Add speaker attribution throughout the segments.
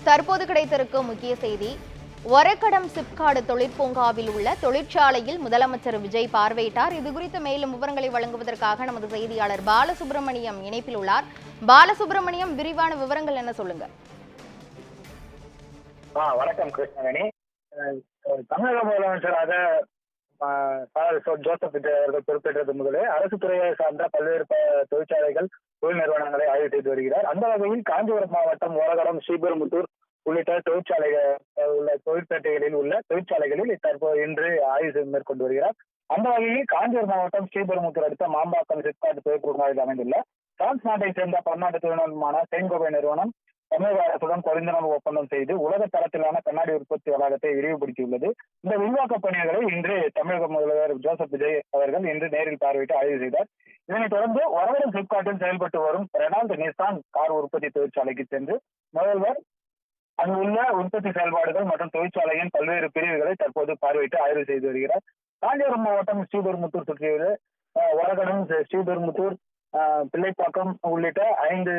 Speaker 1: தற்போது கிடைத்திருக்கும் முக்கிய செய்தி, ஒரக்கடம் சிப்காட் தொழிற்பூங்காவில் உள்ள தொழிற்சாலையில் முதலமைச்சர் விஜய் பார்வையிட்டார். இது குறித்த மேலும் விவரங்களை வழங்குவதற்காக நமது செய்தியாளர் பாலசுப்ரமணியம் இணைப்பில் உள்ளார். பாலசுப்ரமணியம், விரிவான விவரங்கள் என்ன சொல்லுங்க?
Speaker 2: வணக்கம் கிருஷ்ணவேணி. தமிழக முதலமைச்சராக ஜோசப் விஜய் அவர்கள் பொறுப்பேற்றது முதலே அரசு துறையை சார்ந்த பல்வேறு தொழிற்சாலைகள், தொழில் நிறுவனங்களை ஆய்வு செய்து வருகிறார். அந்த வகையில் காஞ்சிபுரம் மாவட்டம் ஓரகடம், ஸ்ரீபெரும்புத்தூர் உள்ளிட்ட தொழிற்சாலைகள் உள்ள தொழிற்பேட்டைகளில் உள்ள தொழிற்சாலைகளில் தற்போது இன்று ஆய்வு மேற்கொண்டு வருகிறார். அந்த வகையில் காஞ்சிபுரம் மாவட்டம் ஸ்ரீபெரும்புத்தூர் அடுத்த மாம்பாக்கம் சிப்காட் தொழிற்பூங்காவில் அமைந்துள்ள பிரான்ஸ் நாட்டை சேர்ந்த பன்னாட்டு தொழில்நுட்பமான செயின்கோபே நிறுவனம் தமிழக அரசுடன் பரிந்துணர்வு ஒப்பந்தம் செய்து உலக தரத்திலான கண்ணாடி உற்பத்தி வளாகத்தை விரிவுபடுத்தியுள்ளது. இந்த விரிவாக்க பணிகளை இன்று தமிழக முதல்வர் ஜோசப் விஜய் அவர்கள் இன்று நேரில் பார்வையிட்டு ஆய்வு செய்தார். இதனைத் தொடர்ந்து ஒரகடம் சிப்காட்டில் செயல்பட்டு வரும் ரெனால்ட் நிசான் கார் உற்பத்தி தொழிற்சாலைக்கு சென்று முதல்வர் அங்குள்ள உற்பத்தி செயல்பாடுகள் மற்றும் தொழிற்சாலையின் பல்வேறு பிரிவுகளை தற்போது பார்வையிட்டு ஆய்வு செய்து வருகிறார். காஞ்சிபுரம் மாவட்டம் ஸ்ரீபெரும்புத்தூர் சுற்றியுள்ள ஒரகடம், ஸ்ரீபெரும்புத்தூர், பிள்ளைப்பாக்கம் உள்ளிட்ட 5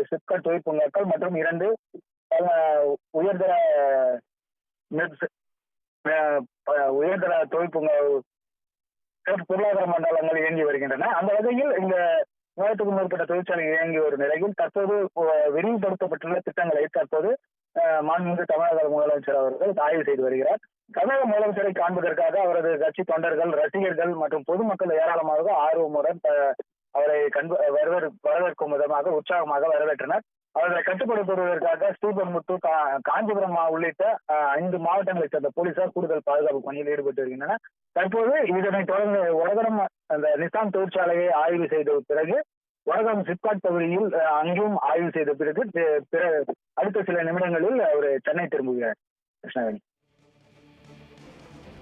Speaker 2: சிப்காட் தொழிற்பூங்காக்கள் மற்றும் 2 உயர்தர தொழிற்பூங்கா பொருளாதார மண்டலங்கள் இயங்கி வருகின்றன. அந்த வகையில் இந்த 1000க்கும் மேற்பட்ட தொழிற்சாலை இயங்கி வரும் நிலையில் தற்போது விரிவுபடுத்தப்பட்டுள்ள திட்டங்களை தற்போது மாண்புமிகு தமிழக முதலமைச்சர் அவர்கள் ஆய்வு செய்து வருகிறார். தமிழக முதலமைச்சரை காண்பதற்காக அவரது கட்சி தொண்டர்கள், ரசிகர்கள் மற்றும் பொதுமக்கள் ஏராளமாக ஆர்வமுடன் அவரை வரவேற்கும் விதமாக உற்சாகமாக வரவேற்றனர். அவர்களை கட்டுப்படுத்துவதற்காக ஸ்ரீபெரும்புத்தூர், காஞ்சிபுரம் உள்ளிட்ட 5 மாவட்டங்களைச் சேர்ந்த போலீசார் கூடுதல் பாதுகாப்பு பணியில் ஈடுபட்டு வருகின்றனர். தற்போது இதனைத் தொடர்ந்து ஒரகடம் அந்த நிசான் தொழிற்சாலையை ஆய்வு செய்த பிறகு ஒரகடம் சிப்காட் பகுதியில் அங்கேயும் ஆய்வு செய்த பிறகு அடுத்த சில நிமிடங்களில் அவர் சென்னை திரும்புகிறார். கிருஷ்ணவேணி,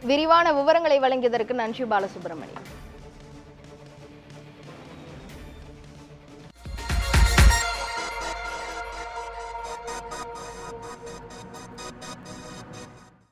Speaker 1: விரிவான விவரங்களை வழங்கியதற்கு நன்றி பாலசுப்ரமணியம்.